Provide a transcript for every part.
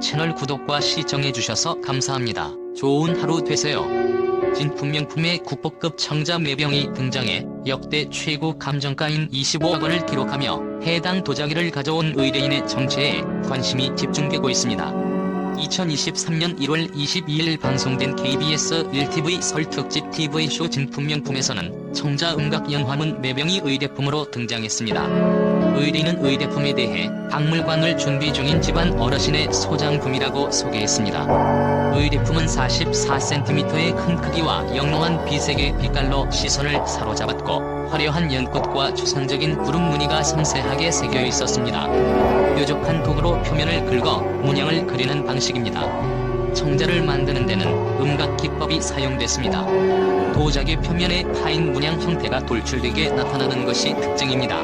채널 구독과 시청해주셔서 감사합니다. 좋은 하루 되세요. 진품 명품의 국보급 청자 매병이 등장해 역대 최고 감정가인 25억 원을 기록하며 해당 도자기를 가져온 의뢰인의 정체에 관심이 집중되고 있습니다. 2023년 1월 22일 방송된 KBS 1TV 설 특집 TV쇼 진품명품에서는 청자음각연화문 매병이 의뢰품으로 등장했습니다. 의뢰인은 의뢰품에 대해 박물관을 준비 중인 집안 어르신의 소장품이라고 소개했습니다. 의뢰품은 44cm의 큰 크기와 영롱한 비색의 빛깔로 시선을 사로잡았고 화려한 연꽃과 추상적인 구름 무늬가 섬세하게 새겨 있었습니다. 뾰족한 도구로 표면을 긁어 문양을 그리는 방식입니다. 청자를 만드는 데는 음각 기법이 사용됐습니다. 도자기 표면에 파인 문양 형태가 돌출되게 나타나는 것이 특징입니다.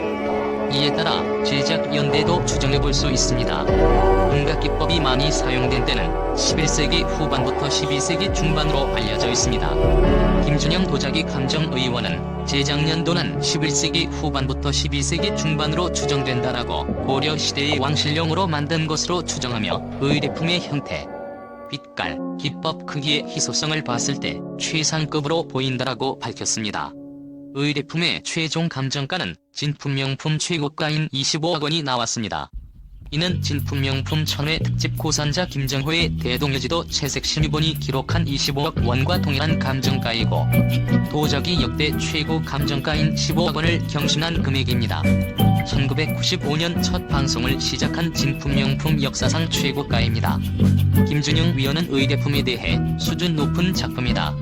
이에 따라 제작 연대도 추정해볼 수 있습니다. 음각 기법이 많이 사용된 때는 11세기 후반부터 12세기 중반으로 알려져 있습니다. 김준영 도자기 감정의원은 제작 연도는 11세기 후반부터 12세기 중반으로 추정된다라고 고려 시대의 왕실용으로 만든 것으로 추정하며 의뢰품의 형태, 빛깔, 기법 크기의 희소성을 봤을 때 최상급으로 보인다라고 밝혔습니다. 의뢰품의 최종 감정가는 진품명품 최고가인 25억 원이 나왔습니다. 이는 진품명품 천회 특집 고산자 김정호의 대동여지도 채색심의본이 기록한 25억 원과 동일한 감정가이고 도자기 역대 최고 감정가인 15억 원을 경신한 금액입니다. 1995년 첫 방송을 시작한 진품명품 역사상 최고가입니다. 김준영 위원은 의뢰품에 대해 수준 높은 작품이다.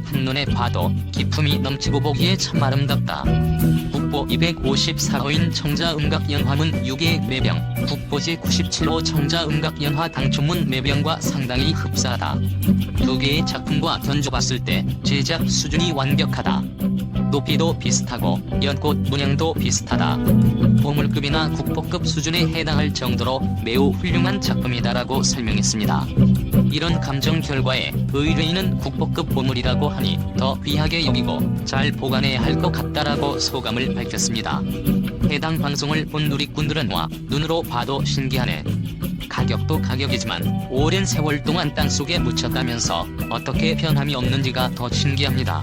한눈에 봐도 기품이 넘치고 보기에 참 아름답다. 국보 254호인 청자음각연화문 6의 매병, 국보 제97호 청자음각연화 당초문 매병과 상당히 흡사하다. 두 개의 작품과 견줘봤을 때 제작 수준이 완벽하다. 높이도 비슷하고 연꽃 문양도 비슷하다. 보물급이나 국보급 수준에 해당할 정도로 매우 훌륭한 작품이다라고 설명했습니다. 이런 감정 결과에 의뢰인은 국보급 보물이라고 하니 더 귀하게 여기고 잘 보관해야 할 것 같다라고 소감을 밝혔습니다. 해당 방송을 본 누리꾼들은 와 눈으로 봐도 신기하네. 가격도 가격이지만 오랜 세월 동안 땅속에 묻혔다면서 어떻게 변함이 없는지가 더 신기합니다.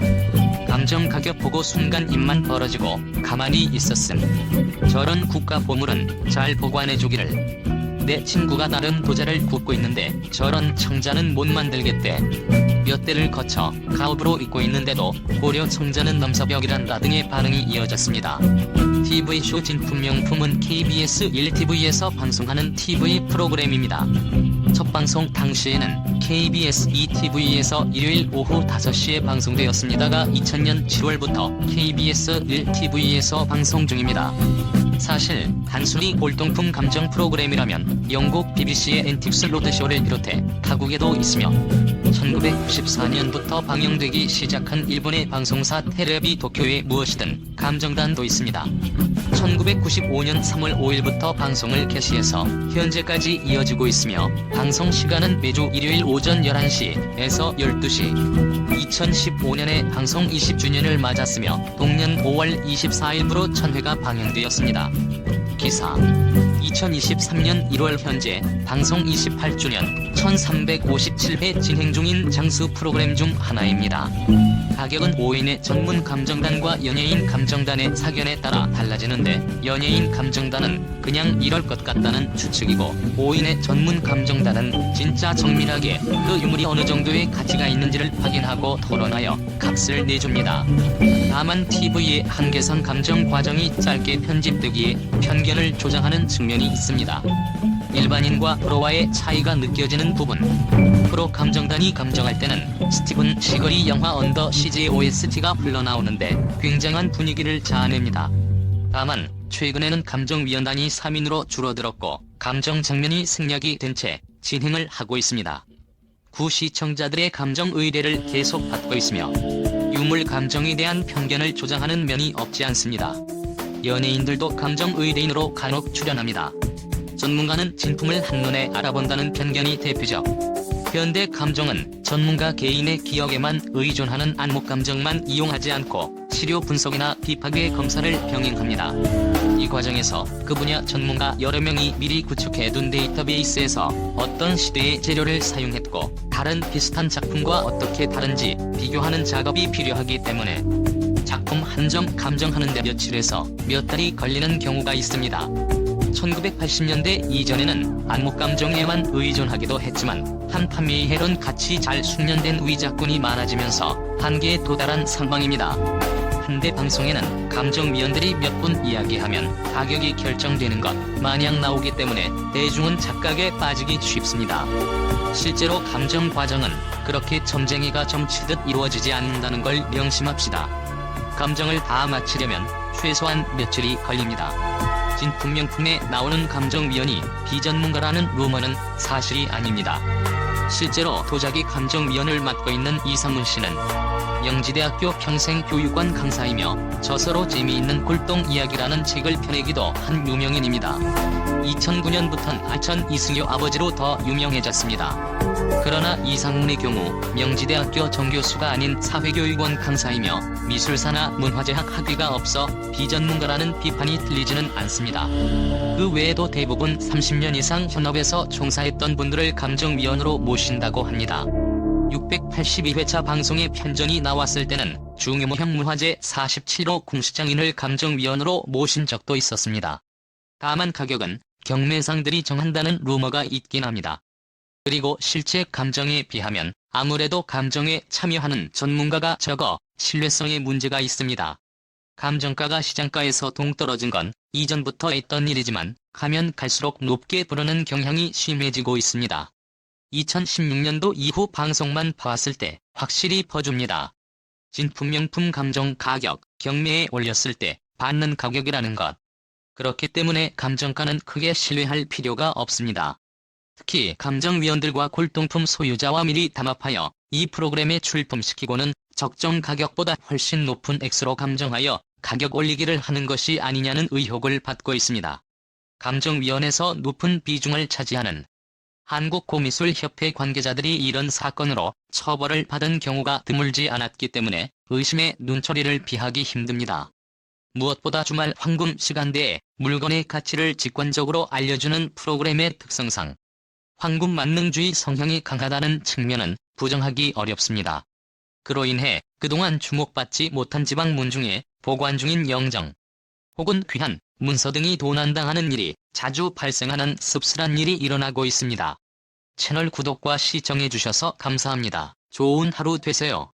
감정 가격 보고 순간 입만 벌어지고 가만히 있었음. 저런 국가 보물은 잘 보관해주기를. 내 친구가 나름 도자를 굽고 있는데 저런 청자는 못 만들겠대. 몇 대를 거쳐 가업으로 있고 있는데도 고려 청자는 넘사벽이란다 등의 반응이 이어졌습니다. TV쇼 진품명품은 KBS 1TV에서 방송하는 TV 프로그램입니다. 첫 방송 당시에는 KBS 2TV에서 일요일 오후 5시에 방송되었습니다가 2000년 7월부터 KBS 1TV에서 방송 중입니다. 사실 단순히 골동품 감정 프로그램이라면 영국 BBC의 엔틱스 로드쇼를 비롯해 타국에도 있으며 1994년부터 방영되기 시작한 일본의 방송사 텔레비 도쿄에 무엇이든 감정단도 있습니다. 1995년 3월 5일부터 방송을 개시해서 현재까지 이어지고 있으며 방송 시간은 매주 일요일 오전 11시에서 12시. 2015년에 방송 20주년을 맞았으며 동년 5월 24일부로 1000회가 방영되었습니다. 기사 2023년 1월 현재 방송 28주년 1357회 진행 중인 장수 프로그램 중 하나입니다. 가격은 5인의 전문 감정단과 연예인 감정단의 사견에 따라 달라지는데 연예인 감정단은 그냥 이럴 것 같다는 추측이고 5인의 전문 감정단은 진짜 정밀하게 그 유물이 어느 정도의 가치가 있는지를 확인하고 토론하여 값을 내줍니다. 다만 TV의 한계상 감정 과정이 짧게 편집되기에 편견을 조장하는 측면이 있습니다. 일반인과 프로와의 차이가 느껴지는 부분. 프로 감정단이 감정할 때는 스티븐 시거리 영화 언더 시즈의 OST가 흘러나오는데 굉장한 분위기를 자아냅니다. 다만 최근에는 감정위원단이 3인으로 줄어들었고 감정 장면이 생략이 된 채 진행을 하고 있습니다. 구 시청자들의 감정 의뢰를 계속 받고 있으며 유물 감정에 대한 편견을 조장하는 면이 없지 않습니다. 연예인들도 감정 의뢰인으로 간혹 출연합니다. 전문가는 진품을 한눈에 알아본다는 편견이 대표적. 현대 감정은 전문가 개인의 기억에만 의존하는 안목 감정만 이용하지 않고 시료 분석이나 비파괴 검사를 병행합니다. 이 과정에서 그 분야 전문가 여러 명이 미리 구축해둔 데이터베이스에서 어떤 시대의 재료를 사용했고 다른 비슷한 작품과 어떻게 다른지 비교하는 작업이 필요하기 때문에 작품 한 점 감정하는 데 며칠에서 몇 달이 걸리는 경우가 있습니다. 1980년대 이전에는 안목 감정에만 의존하기도 했지만 한 판매회론 같이 잘 숙련된 위작군이 많아지면서 한계에 도달한 상황입니다. 한대 방송에는 감정위원들이 몇 분 이야기하면 가격이 결정되는 것 마냥 나오기 때문에 대중은 착각에 빠지기 쉽습니다. 실제로 감정 과정은 그렇게 점쟁이가 점치듯 이루어지지 않는다는 걸 명심합시다. 감정을 다 맞추려면 최소한 며칠이 걸립니다. 진품 명품에 나오는 감정위원이 비전문가라는 루머는 사실이 아닙니다. 실제로 도자기 감정위원을 맡고 있는 이상문 씨는 영지대학교 평생교육원 강사이며 저서로 재미있는 골동 이야기라는 책을 펴내기도 한 유명인입니다. 2009년부터는 하천 이승효 아버지로 더 유명해졌습니다. 그러나 이상문의 경우 명지대학교 정교수가 아닌 사회교육원 강사이며 미술사나 문화재학 학위가 없어 비전문가라는 비판이 틀리지는 않습니다. 그 외에도 대부분 30년 이상 현업에서 종사했던 분들을 감정위원으로 모신다고 합니다. 682회차 방송에 편전이 나왔을 때는 중유모형 문화재 47호 공시장인을 감정위원으로 모신 적도 있었습니다. 다만 가격은 경매상들이 정한다는 루머가 있긴 합니다. 그리고 실제 감정에 비하면 아무래도 감정에 참여하는 전문가가 적어 신뢰성에 문제가 있습니다. 감정가가 시장가에서 동떨어진 건 이전부터 있던 일이지만 가면 갈수록 높게 부르는 경향이 심해지고 있습니다. 2016년도 이후 방송만 봤을 때 확실히 퍼줍니다. 진품 명품 감정 가격, 경매에 올렸을 때 받는 가격이라는 것. 그렇기 때문에 감정가는 크게 신뢰할 필요가 없습니다. 특히 감정위원들과 골동품 소유자와 미리 담합하여 이 프로그램에 출품시키고는 적정 가격보다 훨씬 높은 액수로 감정하여 가격 올리기를 하는 것이 아니냐는 의혹을 받고 있습니다. 감정위원회에서 높은 비중을 차지하는 한국고미술협회 관계자들이 이런 사건으로 처벌을 받은 경우가 드물지 않았기 때문에 의심의 눈초리를 피하기 힘듭니다. 무엇보다 주말 황금 시간대에 물건의 가치를 직관적으로 알려주는 프로그램의 특성상 황금 만능주의 성향이 강하다는 측면은 부정하기 어렵습니다. 그로 인해 그동안 주목받지 못한 지방문 중에 보관 중인 영정 혹은 귀한 문서 등이 도난당하는 일이 자주 발생하는 씁쓸한 일이 일어나고 있습니다. 채널 구독과 시청해주셔서 감사합니다. 좋은 하루 되세요.